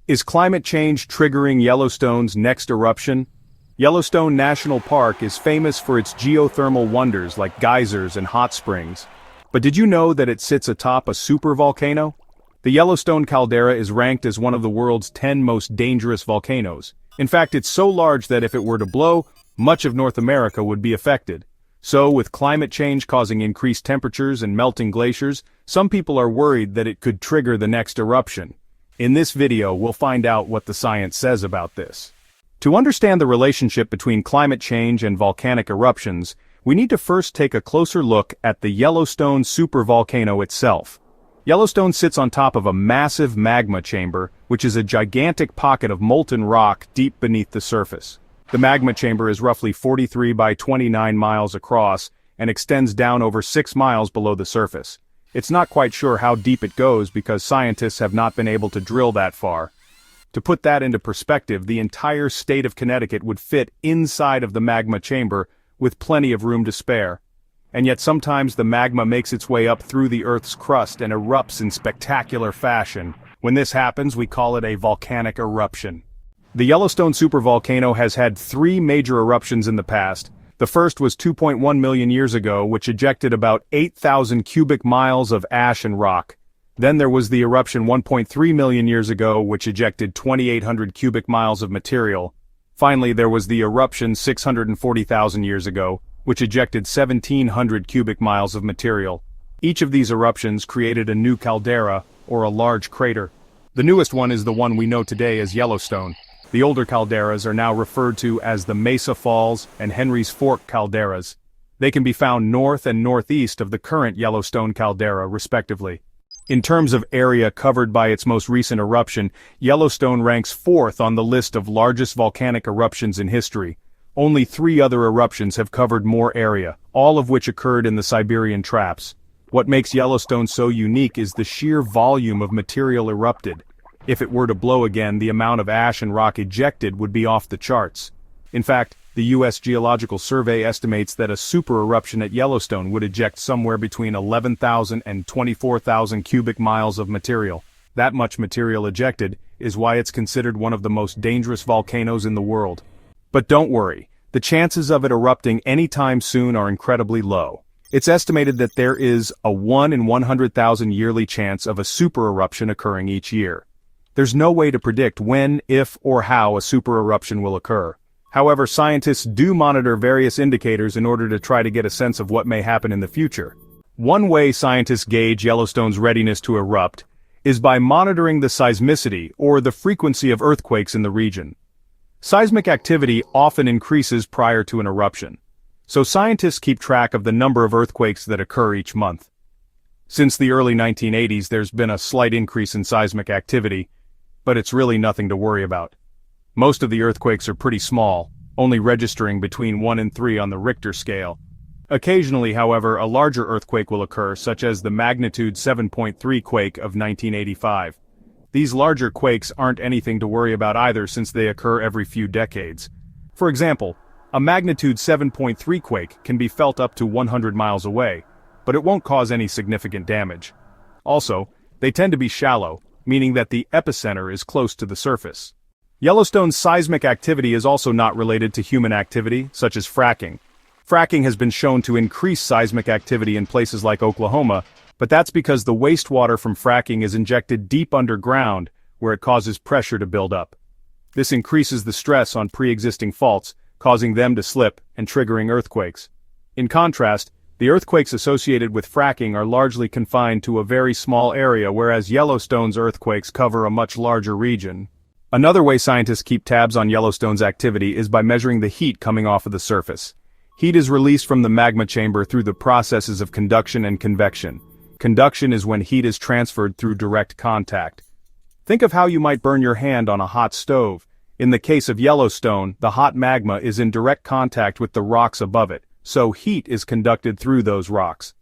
Is climate change triggering Yellowstone's next eruption? Yellowstone National Park is famous for its geothermal wonders like geysers and hot springs. But did you know that it sits atop a supervolcano? The Yellowstone caldera is ranked as one of the world's 10 most dangerous volcanoes. In fact, it's so large that if it were to blow, much of North America would be affected. So, with climate change causing increased temperatures and melting glaciers, some people are worried that it could trigger the next eruption. In this video, we'll find out what the science says about this. To understand the relationship between climate change and volcanic eruptions, we need to first take a closer look at the Yellowstone supervolcano itself. Yellowstone sits on top of a massive magma chamber, which is a gigantic pocket of molten rock deep beneath the surface. The magma chamber is roughly 43 by 29 miles across and extends down over 6 miles below the surface. It's not quite sure how deep it goes because scientists have not been able to drill that far. To put that into perspective, the entire state of Connecticut would fit inside of the magma chamber with plenty of room to spare. And yet sometimes the magma makes its way up through the Earth's crust and erupts in spectacular fashion. When this happens, we call it a volcanic eruption. The Yellowstone supervolcano has had 3 major eruptions in the past. The first was 2.1 million years ago, which ejected about 8,000 cubic miles of ash and rock. Then there was the eruption 1.3 million years ago, which ejected 2,800 cubic miles of material. Finally, there was the eruption 640,000 years ago, which ejected 1,700 cubic miles of material. Each of these eruptions created a new caldera, or a large crater. The newest one is the one we know today as Yellowstone. The older calderas are now referred to as the Mesa Falls and Henry's Fork calderas. They can be found north and northeast of the current Yellowstone caldera, respectively. In terms of area covered by its most recent eruption, Yellowstone ranks 4th on the list of largest volcanic eruptions in history. Only 3 other eruptions have covered more area, all of which occurred in the Siberian traps. What makes Yellowstone so unique is the sheer volume of material erupted. If it were to blow again, the amount of ash and rock ejected would be off the charts. In fact, the U.S. Geological Survey estimates that a super eruption at Yellowstone would eject somewhere between 11,000 and 24,000 cubic miles of material. That much material ejected is why it's considered one of the most dangerous volcanoes in the world. But don't worry, the chances of it erupting anytime soon are incredibly low. It's estimated that there is a 1 in 100,000 yearly chance of a super eruption occurring each year. There's no way to predict when, if, or how a super eruption will occur. However, scientists do monitor various indicators in order to try to get a sense of what may happen in the future. One way scientists gauge Yellowstone's readiness to erupt is by monitoring the seismicity, or the frequency of earthquakes in the region. Seismic activity often increases prior to an eruption, so scientists keep track of the number of earthquakes that occur each month. Since the early 1980s, there's been a slight increase in seismic activity, but it's really nothing to worry about. Most of the earthquakes are pretty small, only registering between 1 and 3 on the Richter scale. Occasionally, however, a larger earthquake will occur, such as the magnitude 7.3 quake of 1985. These larger quakes aren't anything to worry about either, since they occur every few decades. For example, a magnitude 7.3 quake can be felt up to 100 miles away, but it won't cause any significant damage. Also, they tend to be shallow, meaning that the epicenter is close to the surface. Yellowstone's seismic activity is also not related to human activity, such as fracking. Fracking has been shown to increase seismic activity in places like Oklahoma, but that's because the wastewater from fracking is injected deep underground, where it causes pressure to build up. This increases the stress on pre-existing faults, causing them to slip and triggering earthquakes. In contrast, the earthquakes associated with fracking are largely confined to a very small area, whereas Yellowstone's earthquakes cover a much larger region. Another way scientists keep tabs on Yellowstone's activity is by measuring the heat coming off of the surface. Heat is released from the magma chamber through the processes of conduction and convection. Conduction is when heat is transferred through direct contact. Think of how you might burn your hand on a hot stove. In the case of Yellowstone, the hot magma is in direct contact with the rocks above it, so heat is conducted through those rocks.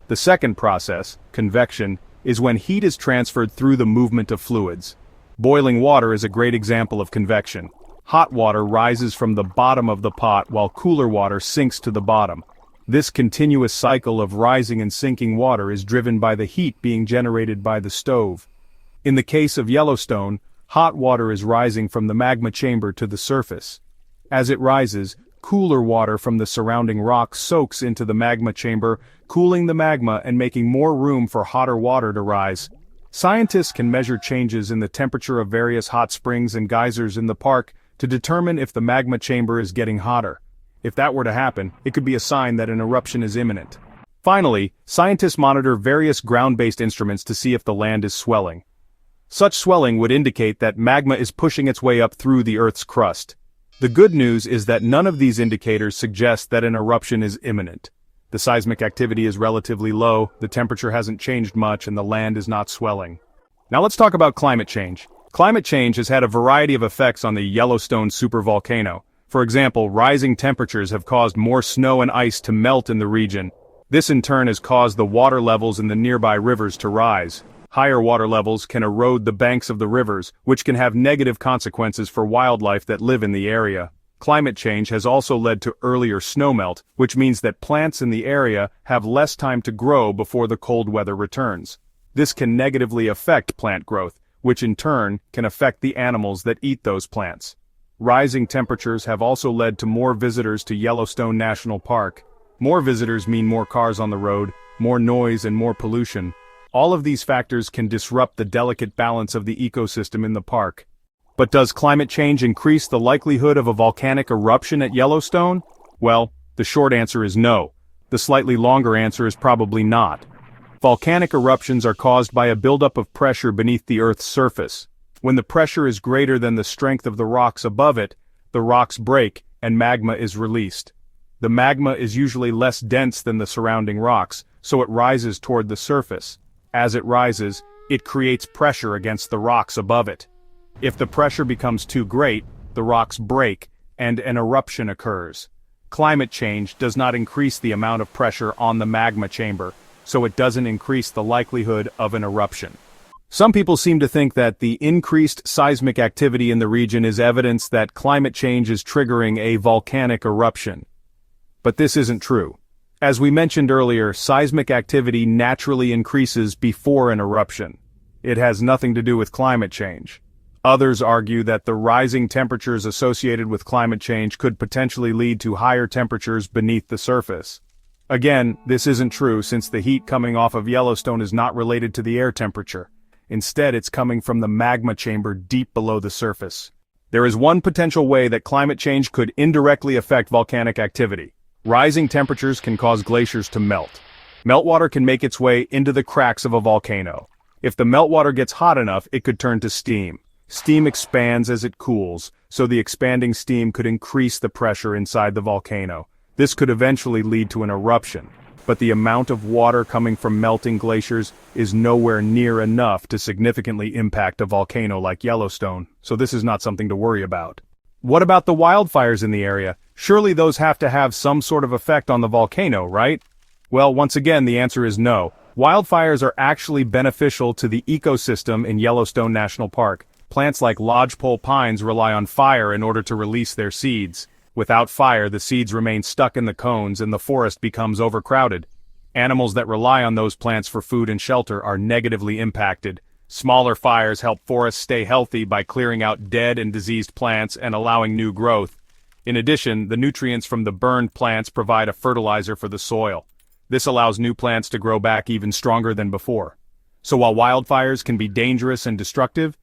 The second process, convection, is when heat is transferred through the movement of fluids. Boiling water is a great example of convection. Hot water rises from the bottom of the pot while cooler water sinks to the bottom. This continuous cycle of rising and sinking water is driven by the heat being generated by the stove. In the case of Yellowstone, hot water is rising from the magma chamber to the surface. As it rises, cooler water from the surrounding rock soaks into the magma chamber, cooling the magma and making more room for hotter water to rise. Scientists can measure changes in the temperature of various hot springs and geysers in the park to determine if the magma chamber is getting hotter. If that were to happen, it could be a sign that an eruption is imminent. Finally, scientists monitor various ground-based instruments to see if the land is swelling. Such swelling would indicate that magma is pushing its way up through the Earth's crust. The good news is that none of these indicators suggest that an eruption is imminent. The seismic activity is relatively low, the temperature hasn't changed much, and the land is not swelling. Now let's talk about climate change. Climate change has had a variety of effects on the Yellowstone supervolcano. For example, rising temperatures have caused more snow and ice to melt in the region. This in turn has caused the water levels in the nearby rivers to rise. Higher water levels can erode the banks of the rivers, which can have negative consequences for wildlife that live in the area. Climate change has also led to earlier snowmelt, which means that plants in the area have less time to grow before the cold weather returns. This can negatively affect plant growth, which in turn can affect the animals that eat those plants. Rising temperatures have also led to more visitors to Yellowstone National Park. More visitors mean more cars on the road, more noise and more pollution. All of these factors can disrupt the delicate balance of the ecosystem in the park. But does climate change increase the likelihood of a volcanic eruption at Yellowstone? Well, the short answer is no. The slightly longer answer is probably not. Volcanic eruptions are caused by a buildup of pressure beneath the Earth's surface. When the pressure is greater than the strength of the rocks above it, the rocks break and magma is released. The magma is usually less dense than the surrounding rocks, so it rises toward the surface. As it rises, it creates pressure against the rocks above it. If the pressure becomes too great, the rocks break, and an eruption occurs. Climate change does not increase the amount of pressure on the magma chamber, so it doesn't increase the likelihood of an eruption. Some people seem to think that the increased seismic activity in the region is evidence that climate change is triggering a volcanic eruption. But this isn't true. As we mentioned earlier, seismic activity naturally increases before an eruption. It has nothing to do with climate change. Others argue that the rising temperatures associated with climate change could potentially lead to higher temperatures beneath the surface. Again, this isn't true since the heat coming off of Yellowstone is not related to the air temperature. Instead, it's coming from the magma chamber deep below the surface. There is one potential way that climate change could indirectly affect volcanic activity. Rising temperatures can cause glaciers to melt. Meltwater can make its way into the cracks of a volcano. If the meltwater gets hot enough, it could turn to steam. Steam expands as it cools, so the expanding steam could increase the pressure inside the volcano. This could eventually lead to an eruption, but the amount of water coming from melting glaciers is nowhere near enough to significantly impact a volcano like Yellowstone, so this is not something to worry about. What about the wildfires in the area? Surely those have to have some sort of effect on the volcano, right? Well, once again, the answer is no. Wildfires are actually beneficial to the ecosystem in Yellowstone National Park. Plants like lodgepole pines rely on fire in order to release their seeds. Without fire, the seeds remain stuck in the cones and the forest becomes overcrowded. Animals that rely on those plants for food and shelter are negatively impacted. Smaller fires help forests stay healthy by clearing out dead and diseased plants and allowing new growth. In addition, the nutrients from the burned plants provide a fertilizer for the soil. This allows new plants to grow back even stronger than before. So while wildfires can be dangerous and destructive,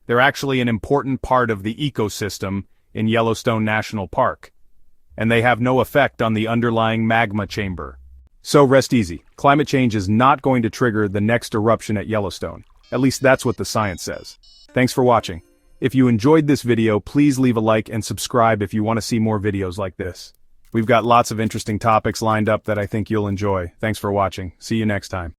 they're actually an important part of the ecosystem in Yellowstone National Park. And they have no effect on the underlying magma chamber. So rest easy, climate change is not going to trigger the next eruption at Yellowstone. At least that's what the science says. Thanks for watching. If you enjoyed this video, please leave a like and subscribe if you want to see more videos like this. We've got lots of interesting topics lined up that I think you'll enjoy. Thanks for watching. See you next time.